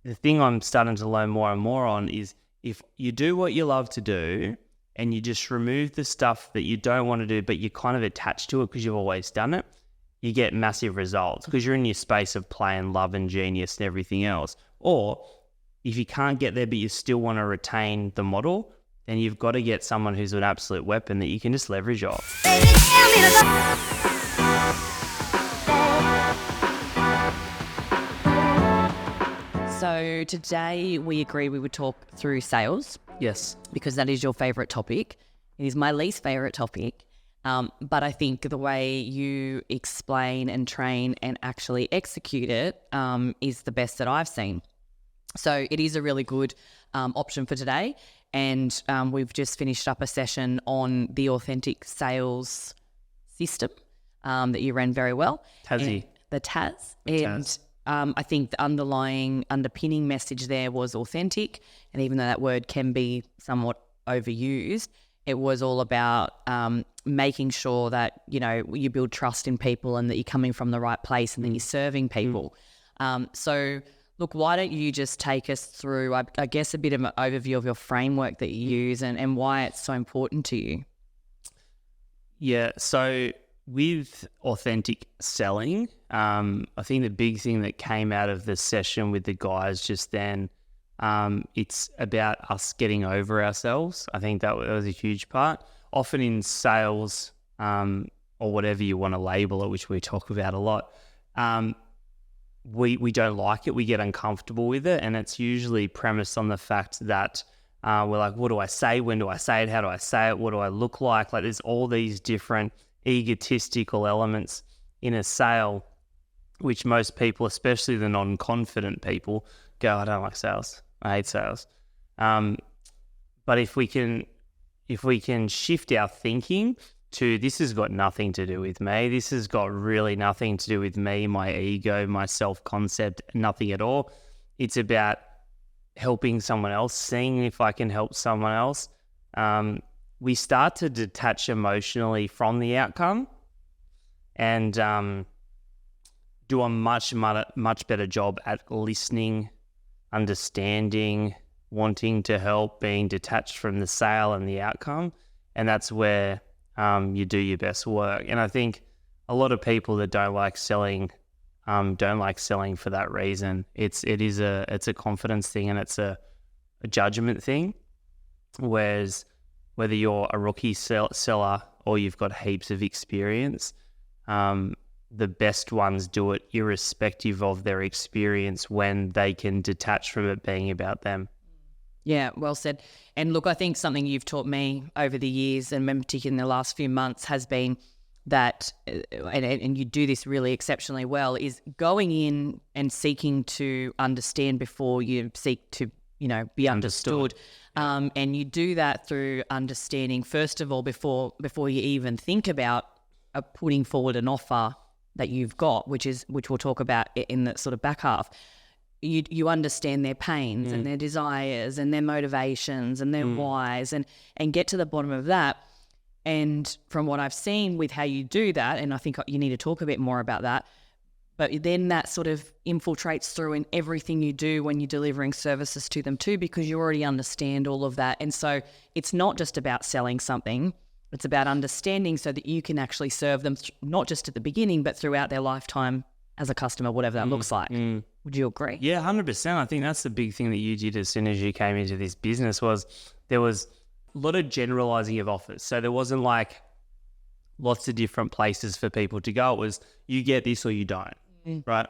the thing I'm starting to learn more and more on is if you do what you love to do and you just remove the stuff that you don't want to do, but you're kind of attached to it because you've always done it, you get massive results because you're in your space of play and love and genius and everything else. Or if you can't get there, but you still want to retain the model, then you've got to get someone who's an absolute weapon that you can just leverage off. So today we agreed we would talk through sales. Yes. Because that is your favourite topic. It is my least favourite topic. But I think the way you explain and train and actually execute it is the best that I've seen. So it is a really good option for today. And we've just finished up a session on the authentic sales system that you ran very well. TASS. The TASS. I think the underpinning message there was authentic. And even though that word can be somewhat overused, it was all about making sure that, you build trust in people and that you're coming from the right place and then you're serving people. So, look, why don't you just take us through, I guess, a bit of an overview of your framework that you use and why it's so important to you? Yeah, so with authentic selling, I think the big thing that came out of the session with the guys just then, it's about us getting over ourselves. I think that was a huge part. Often in sales, or whatever you want to label it, which we talk about a lot, we don't like it. We get uncomfortable with it, and it's usually premised on the fact that we're like, what do I say? When do I say it? How do I say it? What do I look like? Like there's all these different egotistical elements in a sale, which most people, especially the non-confident people, go, I don't like sales. I hate sales. But if we can shift our thinking to this has got nothing to do with me. This has got really nothing to do with me, my ego, my self-concept, nothing at all. It's about helping someone else, seeing if I can help someone else. We start to detach emotionally from the outcome and do a much better job at listening, understanding, wanting to help, being detached from the sale and the outcome. And that's where you do your best work. And I think a lot of people that don't like selling for that reason. It's a confidence thing and it's a judgment thing. Whereas whether you're a rookie seller or you've got heaps of experience, the best ones do it irrespective of their experience when they can detach from it being about them. Yeah, well said. And look, I think something you've taught me over the years and particularly in the last few months has been that, and you do this really exceptionally well, is going in and seeking to understand before you seek to, be understood. And you do that through understanding, first of all, before you even think about putting forward an offer that you've got, which we'll talk about in the sort of back half. You understand their pains and their desires and their motivations and their whys and get to the bottom of that. And from what I've seen with how you do that, and I think you need to talk a bit more about that, but then that sort of infiltrates through in everything you do when you're delivering services to them too, because you already understand all of that. And so it's not just about selling something, it's about understanding so that you can actually serve them, not just at the beginning, but throughout their lifetime as a customer, whatever that looks like. Would you agree? Yeah, 100%. I think that's the big thing that you did as soon as you came into this business was there was a lot of generalizing of offers. So there wasn't like lots of different places for people to go. It was you get this or you don't, right?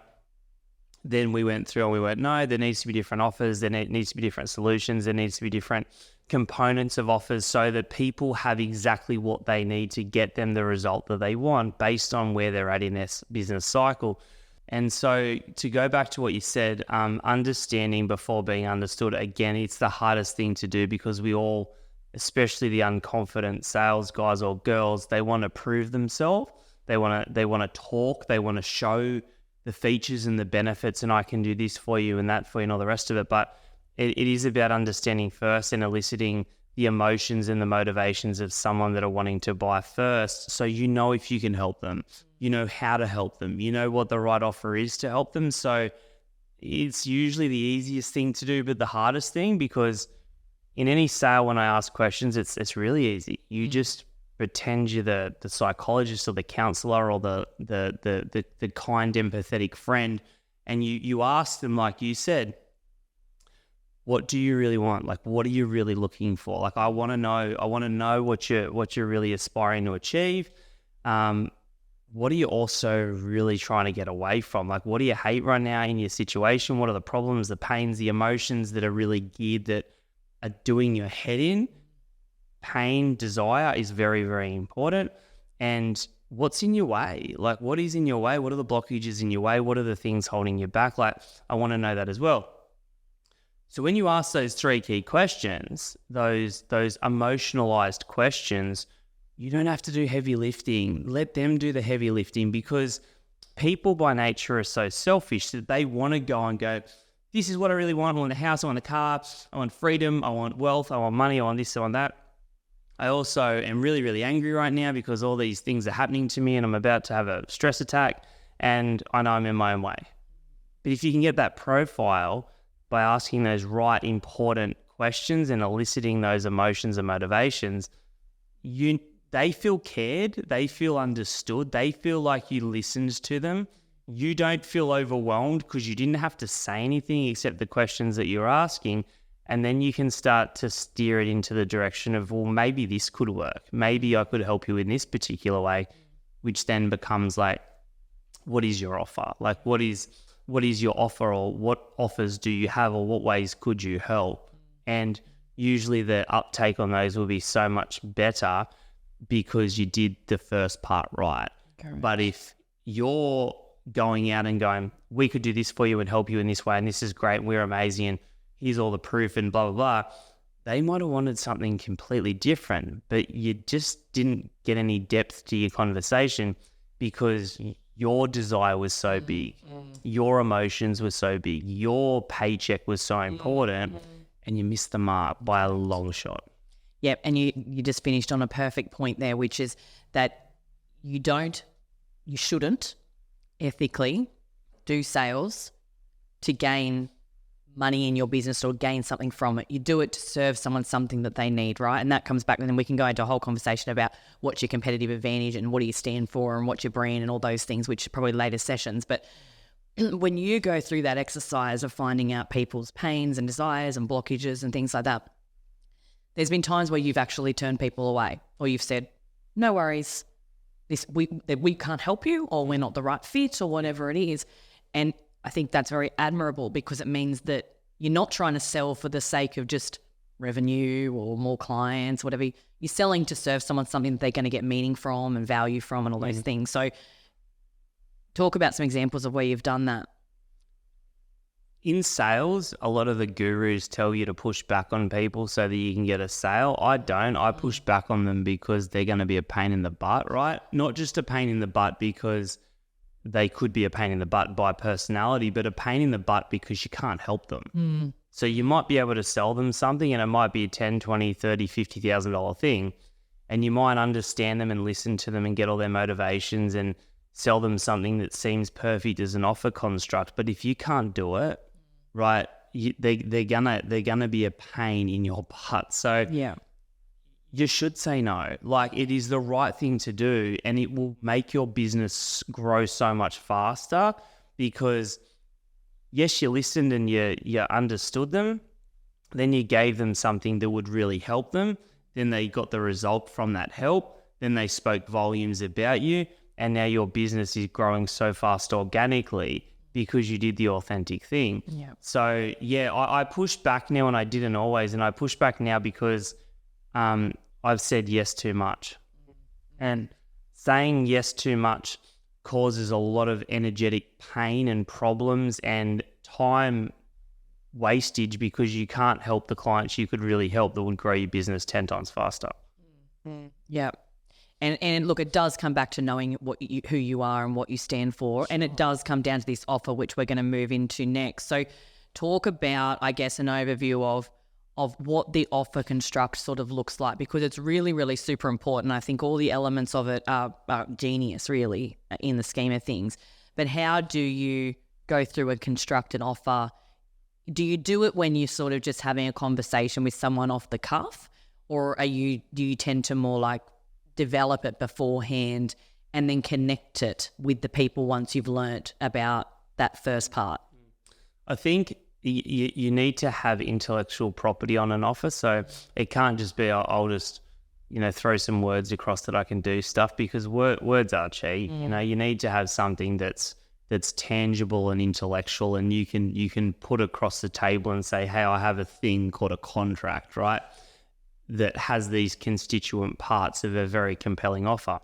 Then we went through and we went, no, there needs to be different offers. There needs to be different solutions. There needs to be different components of offers so that people have exactly what they need to get them the result that they want based on where they're at in their business cycle. And so to go back to what you said, understanding before being understood, again, it's the hardest thing to do because we all, especially the unconfident sales guys or girls, they want to prove themselves. They want to talk. They want to show the features and the benefits and I can do this for you and that for you and all the rest of it. But it is about understanding first and eliciting the emotions and the motivations of someone that are wanting to buy first. So you know if you can help them, you know how to help them, you know what the right offer is to help them. So it's usually the easiest thing to do, but the hardest thing, because in any sale, when I ask questions, it's really easy. You just pretend you're the psychologist or the counselor or the kind, empathetic friend, and you ask them, like you said, what do you really want? Like, what are you really looking for? Like, I want to know what you're really aspiring to achieve. What are you also really trying to get away from? Like, what do you hate right now in your situation? What are the problems, the pains, the emotions that are really geared, that are doing your head in? Pain, desire is very, very important. And what's in your way? Like, what is in your way? What are the blockages in your way? What are the things holding you back? Like, I want to know that as well. So when you ask those 3 key questions, those emotionalized questions, you don't have to do heavy lifting. Let them do the heavy lifting, because people by nature are so selfish that they want to go, this is what I really want. I want a house, I want a car, I want freedom, I want wealth, I want money, I want this, I want that. I also am really, really angry right now because all these things are happening to me and I'm about to have a stress attack and I know I'm in my own way. But if you can get that profile by asking those right, important questions and eliciting those emotions and motivations, they feel cared, they feel understood, they feel like you listened to them. You don't feel overwhelmed because you didn't have to say anything except the questions that you're asking. And then you can start to steer it into the direction of, well, maybe this could work. Maybe I could help you in this particular way, which then becomes like, what is your offer? Like, what is your offer, or what offers do you have, or what ways could you help? And usually the uptake on those will be so much better because you did the first part right. Correct. But if you're going out and going, we could do this for you and help you in this way, and this is great, we're amazing, and here's all the proof and blah, blah, blah, they might have wanted something completely different, but you just didn't get any depth to your conversation because your desire was so big, your emotions were so big, your paycheck was so important, and you missed the mark by a long shot. Yep, and you just finished on a perfect point there, which is that you shouldn't ethically do sales to gain money in your business or gain something from it. You do it to serve someone something that they need, right? And that comes back, and then we can go into a whole conversation about what's your competitive advantage and what do you stand for and what's your brand and all those things, which are probably later sessions. But when you go through that exercise of finding out people's pains and desires and blockages and things like that, there's been times where you've actually turned people away, or you've said, no worries, we can't help you, or we're not the right fit, or whatever it is. And I think that's very admirable, because it means that you're not trying to sell for the sake of just revenue or more clients, whatever. You're selling to serve someone something that they're going to get meaning from and value from and all those things. So talk about some examples of where you've done that. In sales, a lot of the gurus tell you to push back on people so that you can get a sale. I don't. I push back on them because they're going to be a pain in the butt, right? Not just a pain in the butt because they could be a pain in the butt by personality, but a pain in the butt because you can't help them. So you might be able to sell them something, and it might be a $10,000, $20,000, $30,000, $50,000 thing, and you might understand them and listen to them and get all their motivations and sell them something that seems perfect as an offer construct. But if you can't do it, right, they're gonna be a pain in your butt. So yeah, you should say no. Like, it is the right thing to do, and it will make your business grow so much faster because, yes, you listened and you understood them. Then you gave them something that would really help them. Then they got the result from that help. Then they spoke volumes about you, and now your business is growing so fast organically because you did the authentic thing. Yeah. So, yeah, I push back now, and I didn't always, and I push back now because I've said yes too much. And saying yes too much causes a lot of energetic pain and problems and time wastage because you can't help the clients you could really help that would grow your business 10 times faster. Yeah. And look, it does come back to knowing who you are and what you stand for. And it does come down to this offer, which we're going to move into next. So talk about, I guess, an overview of what the offer construct sort of looks like, because it's really, really super important. I think all the elements of it are genius, really, in the scheme of things. But how do you go through and construct an offer, do you do it when you're sort of just having a conversation with someone off the cuff, or do you tend to more like develop it beforehand and then connect it with the people once you've learnt about that first part? I think you need to have intellectual property on an offer. So it can't just be, I'll just, throw some words across that I can do stuff, because words are cheap. You need to have something that's tangible and intellectual, and you can put across the table and say, hey, I have a thing called a contract, right? That has these constituent parts of a very compelling offer.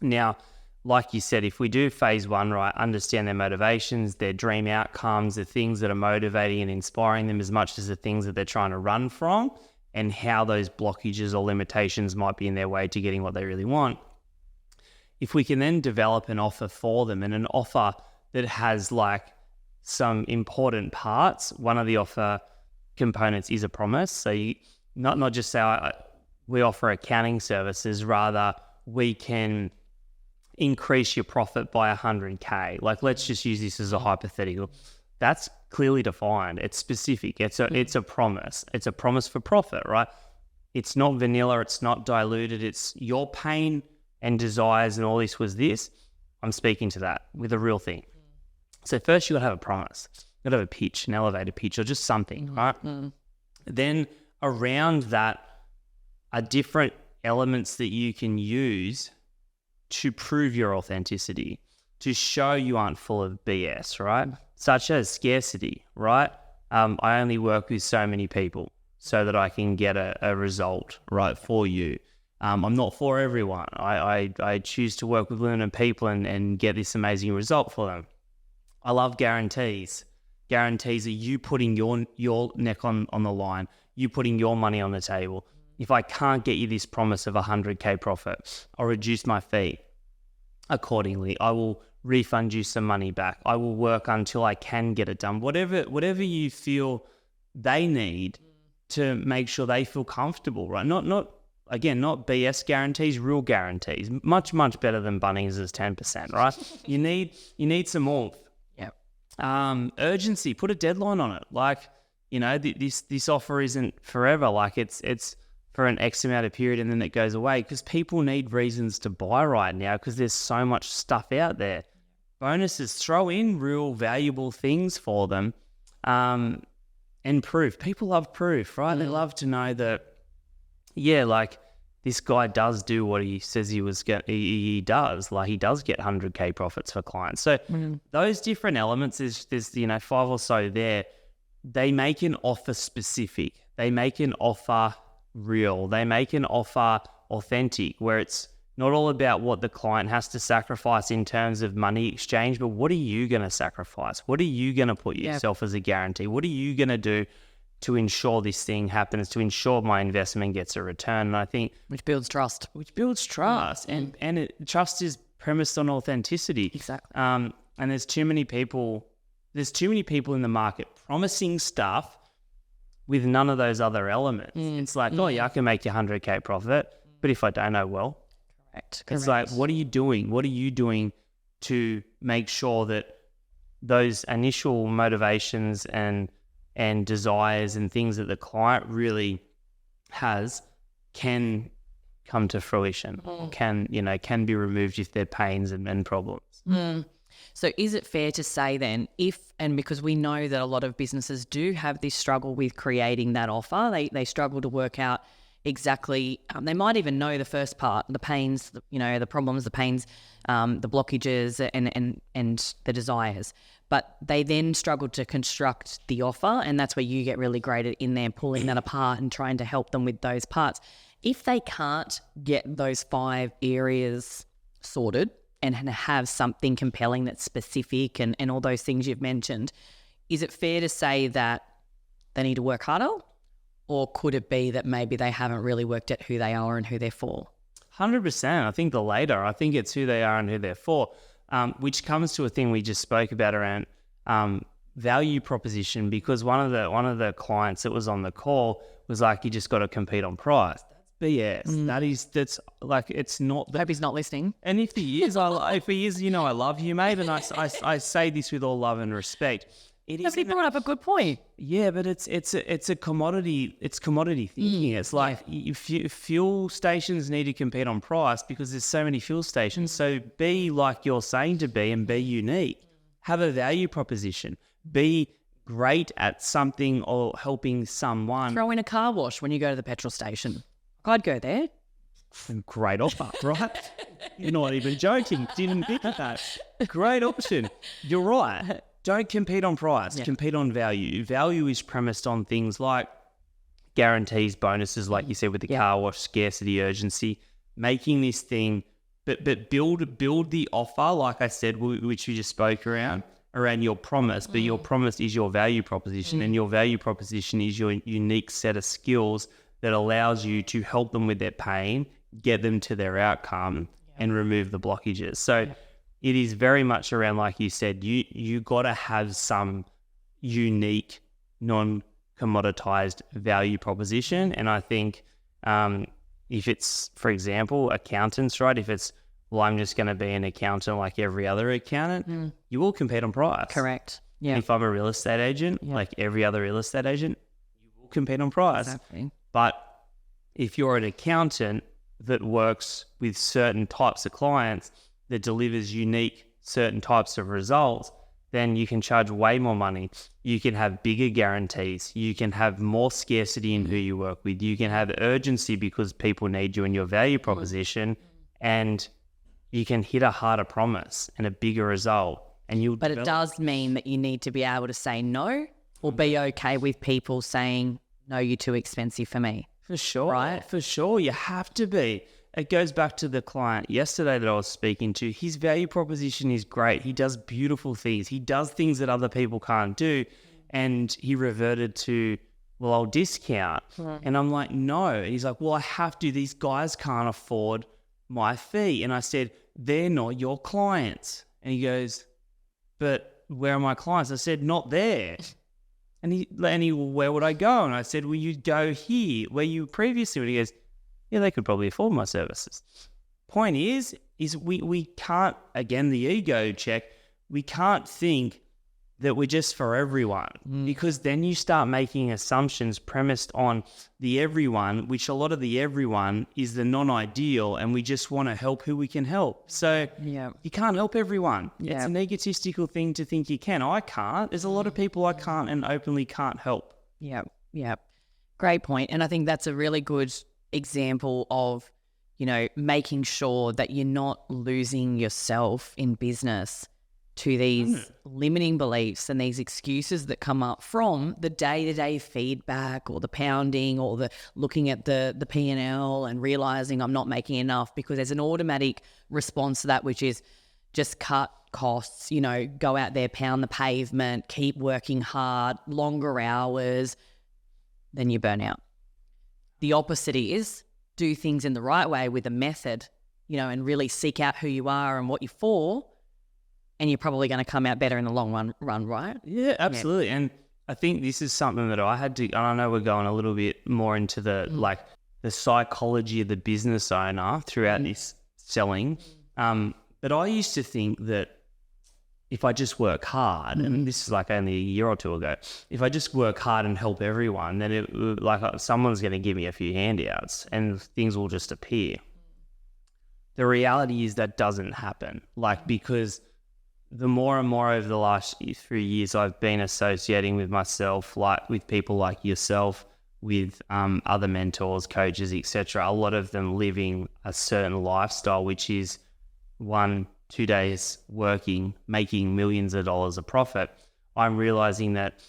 Now, like you said, if we do phase one, right, understand their motivations, their dream outcomes, the things that are motivating and inspiring them as much as the things that they're trying to run from, and how those blockages or limitations might be in their way to getting what they really want. If we can then develop an offer for them, and an offer that has like some important parts, one of the offer components is a promise. So you not just say, we offer accounting services, rather we can increase your profit by 100K. Like, let's just use this as a hypothetical. That's clearly defined. It's specific. It's a promise. It's a promise for profit, right? It's not vanilla. It's not diluted. It's your pain and desires and all this was this. I'm speaking to that with a real thing. So first you got to have a promise. You got to have a pitch, an elevator pitch, or just something, right? Then around that are different elements that you can use to prove your authenticity, to show you aren't full of BS, right? Such as scarcity, right? I only work with so many people so that I can get a result, right, for you. I'm not for everyone. I choose to work with limited people and get this amazing result for them. I love guarantees. Guarantees are you putting your neck on the line, you putting your money on the table. If I can't get you this promise of 100K profit, I'll reduce my fee accordingly. I will refund you some money back. I will work until I can get it done. Whatever you feel they need to make sure they feel comfortable, right? Not BS guarantees, real guarantees. Much, much better than Bunnings' 10%, right? You need some warmth. Yeah. Urgency, put a deadline on it. Like, this offer isn't forever. Like it's for an X amount of period and then it goes away, because people need reasons to buy right now because there's so much stuff out there. Bonuses, throw in real valuable things for them, and proof. People love proof, right? They love to know that, yeah, like this guy does do what he says he does. Like, he does get 100K profits for clients. So those different elements, there's 5 or so there. They make an offer specific. They make an offer real. They make an offer authentic, where it's not all about what the client has to sacrifice in terms of money exchange, but what are you going to sacrifice? What are you going to put yourself as a guarantee? What are you going to do to ensure this thing happens, to ensure my investment gets a return? And I think which builds trust. And trust is premised on authenticity. Exactly. And there's too many people in the market promising stuff with none of those other elements. It's like, oh yeah, I can make you 100K profit, but if I don't know, well, correct. It's like, what are you doing? What are you doing to make sure that those initial motivations and desires and things that the client really has can come to fruition, can be removed if they're pains and problems. So is it fair to say then, because we know that a lot of businesses do have this struggle with creating that offer, they struggle to work out exactly, they might even know the first part, the pains, the problems, the pains, the blockages and the desires, but they then struggle to construct the offer, and that's where you get really great in there, pulling that apart and trying to help them with those parts. If they can't get those 5 areas sorted and have something compelling that's specific and all those things you've mentioned, is it fair to say that they need to work harder? Or could it be that maybe they haven't really worked out who they are and who they're for? 100%. I think the later. I think it's who they are and who they're for, which comes to a thing we just spoke about around value proposition, because one of the clients that was on the call was like, you just got to compete on price. BS. That's like, it's not I hope he's not listening. And if he is, if he is, you know, I love you, mate. And I say this with all love and respect. Nobody brought up a good point. Yeah, but it's a commodity. It's commodity thinking. It's like fuel stations need to compete on price because there's so many fuel stations. So be like you're saying to be, and be unique. Have a value proposition. Be great at something or helping someone. Throw in a car wash when you go to the petrol station. I'd go there. Great offer, right? You're not even joking. Didn't think of that. Great option. You're right. Don't compete on price. Compete on value. Value is premised on things like guarantees, bonuses, like you said with the car wash, scarcity, urgency, making this thing, but build the offer, like I said, which we just spoke around your promise, but your promise is your value proposition, and your value proposition is your unique set of skills that allows you to help them with their pain, get them to their outcome, and remove the blockages. So it is very much around, like you said, you got to have some unique, non-commoditized value proposition. And I think if it's, for example, accountants, right? If it's, well, I'm just going to be an accountant like every other accountant, you will compete on price. Correct. Yeah. If I'm a real estate agent, like every other real estate agent, you will compete on price. Exactly. But if you're an accountant that works with certain types of clients that delivers unique certain types of results, then you can charge way more money. You can have bigger guarantees. You can have more scarcity in who you work with. You can have urgency because people need you in your value proposition, and you can hit a harder promise and a bigger result. But it does mean that you need to be able to say no, or be okay with people saying, no, you're too expensive for me. For sure. Right? For sure. You have to be. It goes back to the client yesterday that I was speaking to. His value proposition is great. He does beautiful things. He does things that other people can't do. And he reverted to, well, I'll discount. And I'm like, no. He's like, well, I have to. These guys can't afford my fee. And I said, they're not your clients. And he goes, but where are my clients? I said, not there. And he, where would I go? And I said, well, you go here, where you previously. And he goes, yeah, they could probably afford my services. Point is we can't, again, the ego check, we can't think that we're just for everyone, because then you start making assumptions premised on the everyone, which a lot of the everyone is the non-ideal, and we just want to help who we can help. So you can't help everyone. It's an egotistical thing to think you can. I can't. There's a lot of people I can't and openly can't help. Yeah. Great point. And I think that's a really good example of, you know, making sure that you're not losing yourself in business to these limiting beliefs and these excuses that come up from the day-to-day feedback, or the pounding, or the looking at the P&L and realizing I'm not making enough, because there's an automatic response to that, which is just cut costs, you know, go out there, pound the pavement, keep working hard, longer hours, then you burn out. The opposite is do things in the right way with a method, you know, and really seek out who you are and what you're for, and you're probably going to come out better in the long run, right? Yeah, absolutely. Yeah. And I think this is something that I had to, and I know we're going a little bit more into the like the psychology of the business owner throughout this selling. But I used to think that if I just work hard, and this is like only a year or two ago, if I just work hard and help everyone, then it like someone's going to give me a few handouts and things will just appear. The reality is that doesn't happen. Like, because the more and more over the last 3 years I've been associating with myself, like with people like yourself, with other mentors, coaches, etc. A lot of them living a certain lifestyle, which is 1-2 days working, making millions of dollars of profit. I'm realizing that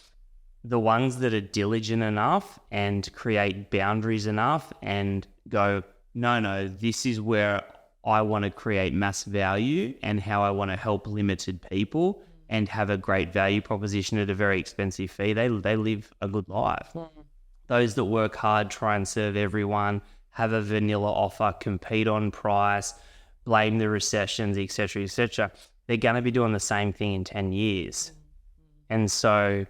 the ones that are diligent enough and create boundaries enough and go, no, this is where I want to create mass value and how I want to help limited people and have a great value proposition at a very expensive fee, they live a good life. Those that work hard, try and serve everyone, have a vanilla offer, compete on price, blame the recessions, etc., they're going to be doing the same thing in 10 years. And so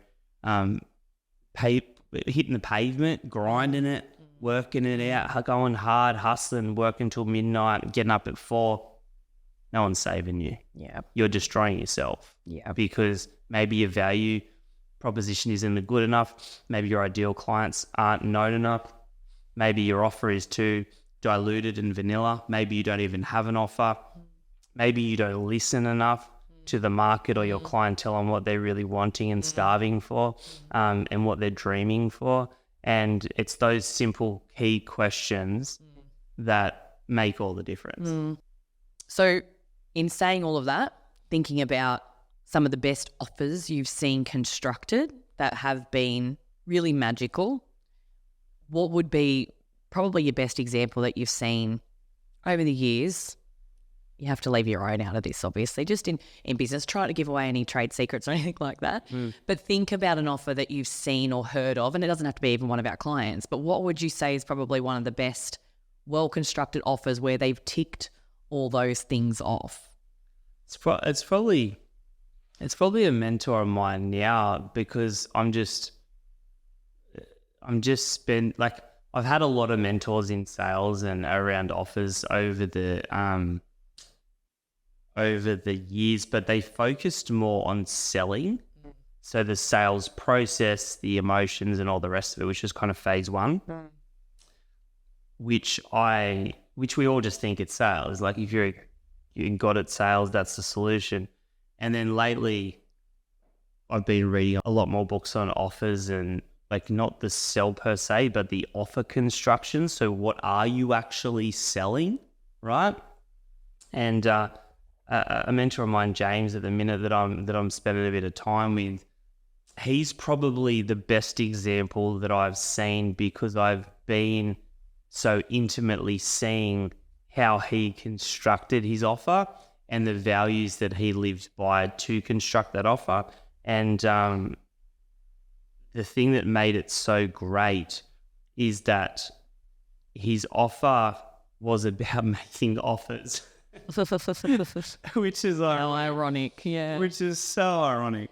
hitting the pavement, grinding it, working it out, going hard, hustling, working till midnight, getting up at 4, no one's saving you. Yeah. You're destroying yourself. Yeah. Because maybe your value proposition isn't good enough. Maybe your ideal clients aren't known enough. Maybe your offer is too diluted and vanilla. Maybe you don't even have an offer. Maybe you don't listen enough to the market or your clientele on what they're really wanting and starving for, and what they're dreaming for. And it's those simple key questions that make all the difference. So in saying all of that, thinking about some of the best offers you've seen constructed that have been really magical, what would be probably your best example that you've seen over the years? You have to leave your own out of this, obviously, just in business. Try not to give away any trade secrets or anything like that. But think about an offer that you've seen or heard of, and it doesn't have to be even one of our clients, but what would you say is probably one of the best well-constructed offers where they've ticked all those things off? It's probably a mentor of mine now, because I've had a lot of mentors in sales and around offers over the years, but they focused more on selling. So the sales process, the emotions and all the rest of it, which is kind of phase 1, which we all just think it's sales. Like if you're good at sales, that's the solution. And then lately I've been reading a lot more books on offers and like not the sell per se, but the offer construction. So what are you actually selling, right? And a mentor of mine, James, at the minute that I'm spending a bit of time with, he's probably the best example that I've seen, because I've been so intimately seeing how he constructed his offer and the values that he lived by to construct that offer. And the thing that made it so great is that his offer was about making offers. Which is ironic, yeah. Which is so ironic.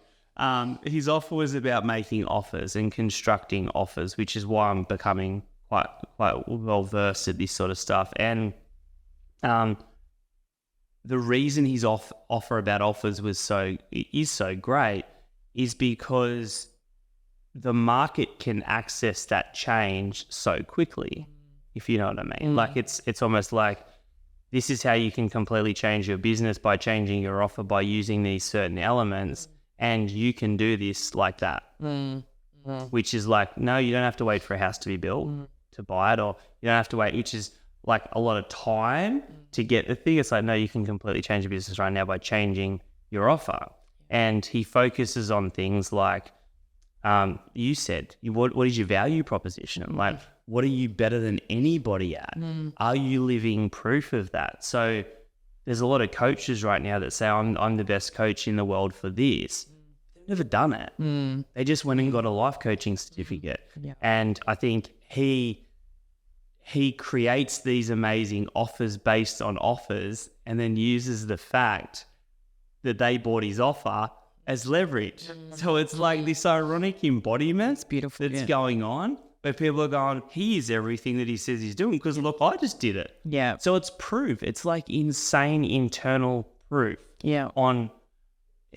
His offer was about making offers and constructing offers, which is why I'm becoming quite well versed at this sort of stuff. And the reason his offer about offers is so great is because the market can access that change so quickly, if you know what I mean. Like it's almost like, this is how you can completely change your business by changing your offer, by using these certain elements, and you can do this like that. Which is like, no, you don't have to wait for a house to be built to buy it, or you don't have to wait, which is like a lot of time to get the thing. It's like, no, you can completely change your business right now by changing your offer. And he focuses on things like, you said, what is your value proposition? Like, what are you better than anybody at? Are you living proof of that? So there's a lot of coaches right now that say, I'm the best coach in the world for this. They've never done it. They just went and got a life coaching certificate. And I think he creates these amazing offers based on offers, and then uses the fact that they bought his offer as leverage. So it's like this ironic embodiment It's beautiful, that's going on, where people are going, he is everything that he says he's doing, because look, I just did it. Yeah. So it's proof. It's like insane internal proof on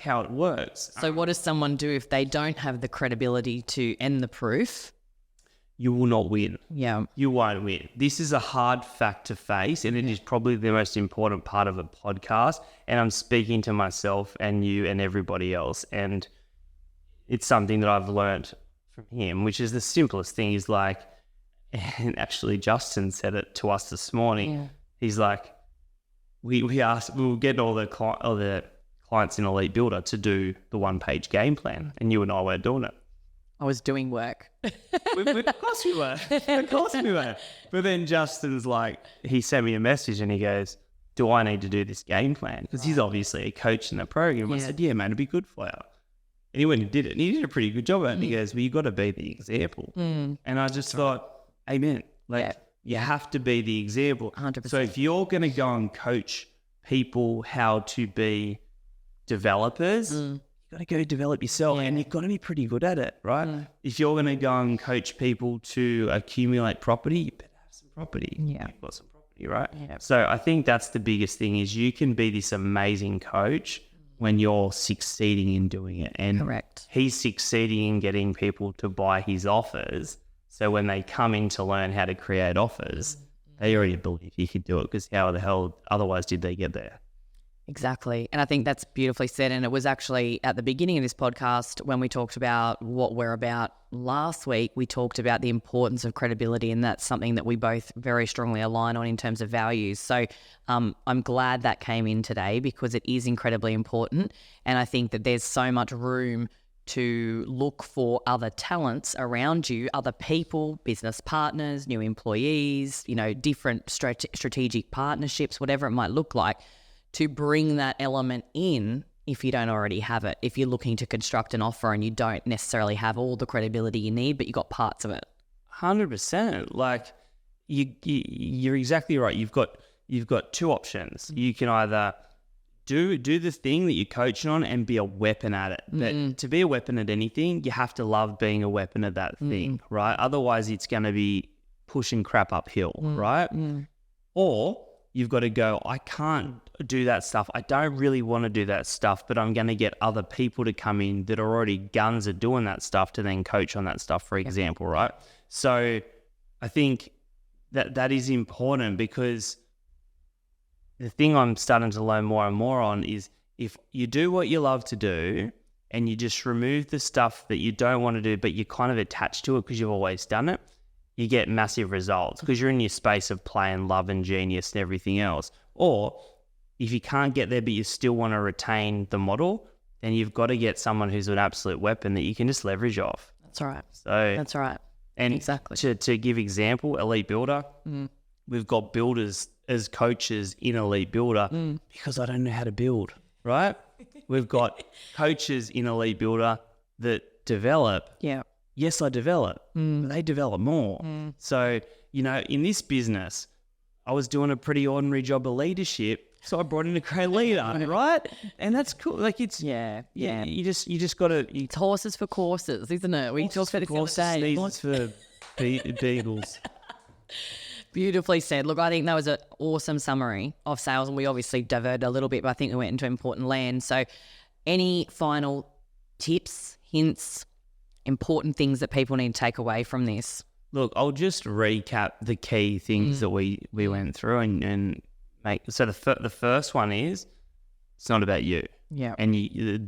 how it works. So what does someone do if they don't have the credibility to end the proof? You will not win. Yeah. You won't win. This is a hard fact to face, and it is probably the most important part of a podcast. And I'm speaking to myself and you and everybody else. And it's something that I've learned from him, which is the simplest thing is like, and actually Justin said it to us this morning. Yeah. He's like, we were getting all the clients in Elite Builder to do the 1-page game plan, and you and I weren't doing it. I was doing work. Of course we were. Of course we were. But then Justin's like, he sent me a message and he goes, do I need to do this game plan? Because he's obviously a coach in the program. I said, yeah, man, it'd be good for you. And he went and did it. And he did a pretty good job at it. And he goes, well, you got to be the example. And I just thought, amen. Like, you have to be the example. 100%. So if you're going to go and coach people how to be developers, you got to go develop yourself, and you've got to be pretty good at it, right? If you're going to go and coach people to accumulate property, you better have some property. Yeah. You've got some property, right? Yeah. So I think that's the biggest thing is you can be this amazing coach when you're succeeding in doing it. And Correct. He's succeeding in getting people to buy his offers. So when they come in to learn how to create offers, they already believe he could do it, because how the hell otherwise did they get there? Exactly. And I think that's beautifully said. And it was actually at the beginning of this podcast when we talked about what we're about last week, we talked about the importance of credibility. And that's something that we both very strongly align on in terms of values. So I'm glad that came in today, because it is incredibly important. And I think that there's so much room to look for other talents around you, other people, business partners, new employees, different strategic partnerships, whatever it might look like, to bring that element in if you don't already have it. If you're looking to construct an offer and you don't necessarily have all the credibility you need, but you got parts of it. 100%. Like you're exactly right. You've got two options. You can either do the thing that you're coaching on and be a weapon at it. But to be a weapon at anything, you have to love being a weapon at that thing, right? Otherwise, it's going to be pushing crap uphill, right? Or you've got to go, I can't do that stuff. I don't really want to do that stuff, but I'm going to get other people to come in that are already guns at doing that stuff to then coach on that stuff, for example, right? So I think that is important, because the thing I'm starting to learn more and more on is if you do what you love to do and you just remove the stuff that you don't want to do, but you're kind of attached to it because you've always done it, you get massive results because you're in your space of play and love and genius and everything else. Or if you can't get there but you still want to retain the model, then you've got to get someone who's an absolute weapon that you can just leverage off. That's right. So that's right. And exactly. To give example, Elite Builder, we've got builders as coaches in Elite Builder because I don't know how to build, right? We've got coaches in Elite Builder that develop. Yeah. Yes, I develop, but they develop more. So, in this business, I was doing a pretty ordinary job of leadership, so I brought in a great leader, right? And that's cool. Like it's you just got to. It's horses for courses, isn't it? We talked about this the other day. Horses for beagles. Beautifully said. Look, I think that was an awesome summary of sales, and we obviously diverted a little bit, but I think we went into important land. So, any final tips, hints, important things that people need to take away from this? Look, I'll just recap the key things that we went through and make. So the first one is it's not about you. Yeah. And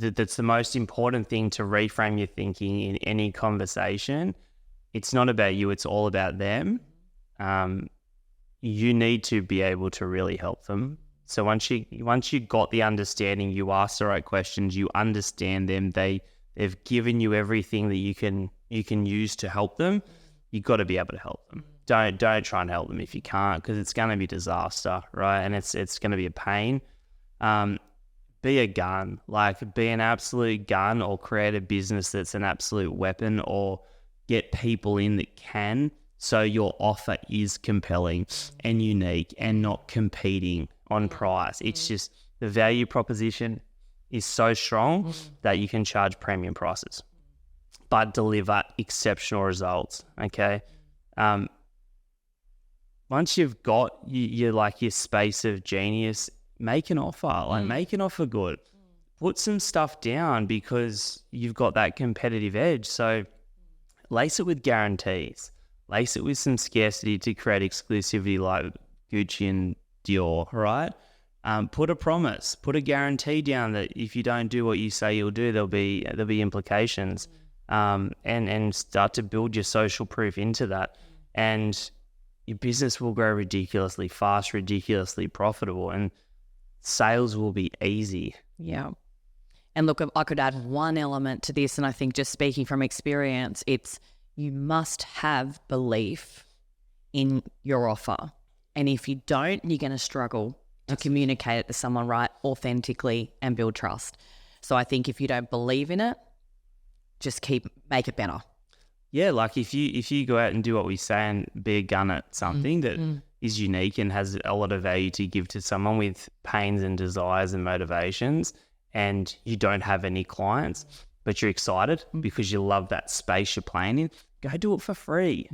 that's the most important thing to reframe your thinking in any conversation. It's not about you. It's all about them. You need to be able to really help them. So once you got the understanding, you ask the right questions, you understand them, they've given you everything that you can use to help them. You've got to be able to help them. Don't try and help them if you can't, because it's going to be disaster, right? And it's going to be a pain. Be a gun, like be an absolute gun, or create a business that's an absolute weapon, or get people in that can, so your offer is compelling and unique and not competing on price. It's just the value proposition is so strong that you can charge premium prices, but deliver exceptional results. Okay. Once you've got your space of genius, make an offer, make an offer good. Put some stuff down because you've got that competitive edge. So lace it with guarantees, lace it with some scarcity to create exclusivity like Gucci and Dior, right? Put a promise, put a guarantee down that if you don't do what you say you'll do, there'll be implications, and start to build your social proof into that, and your business will grow ridiculously fast, ridiculously profitable, and sales will be easy. Yeah. And look, I could add one element to this, and I think just speaking from experience, it's you must have belief in your offer. And if you don't, you're going to struggle to communicate it to someone right authentically and build trust. So I think if you don't believe in it, just make it better. Yeah, like if you go out and do what we say and be a gun at something that is unique and has a lot of value to give to someone with pains and desires and motivations, and you don't have any clients, but you're excited because you love that space you're playing in, go do it for free.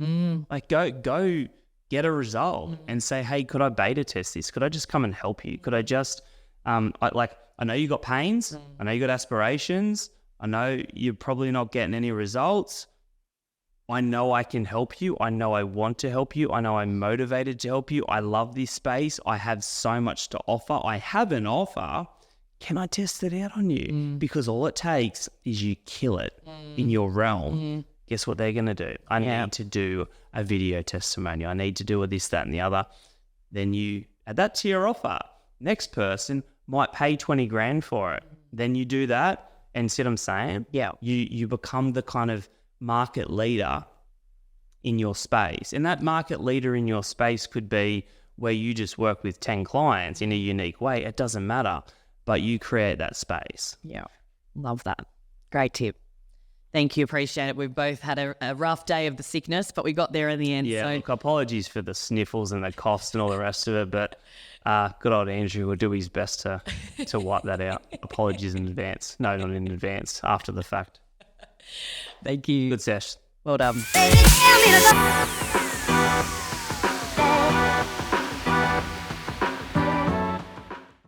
Like go get a result and say, hey, could I beta test this? Could I just come and help you? Could I just, I know you got pains. I know you got aspirations. I know you're probably not getting any results. I know I can help you. I know I want to help you. I know I'm motivated to help you. I love this space. I have so much to offer. I have an offer. Can I test it out on you? Because all it takes is you kill it in your realm. Guess what they're going to do? I need to do a video testimonial. I need to do a this, that, and the other. Then you add that to your offer. Next person might pay 20 grand for it. Then you do that, and see what I'm saying? Yeah. You become the kind of market leader in your space. And that market leader in your space could be where you just work with 10 clients in a unique way. It doesn't matter, but you create that space. Yeah. Love that. Great tip. Thank you. Appreciate it. We've both had a rough day of the sickness, but we got there in the end. Yeah, so. look, apologies for the sniffles and the coughs and all the rest of it, but good old Andrew will do his best to wipe that out. Apologies in advance. No, not in advance, after the fact. Thank you. Good sesh. Well done.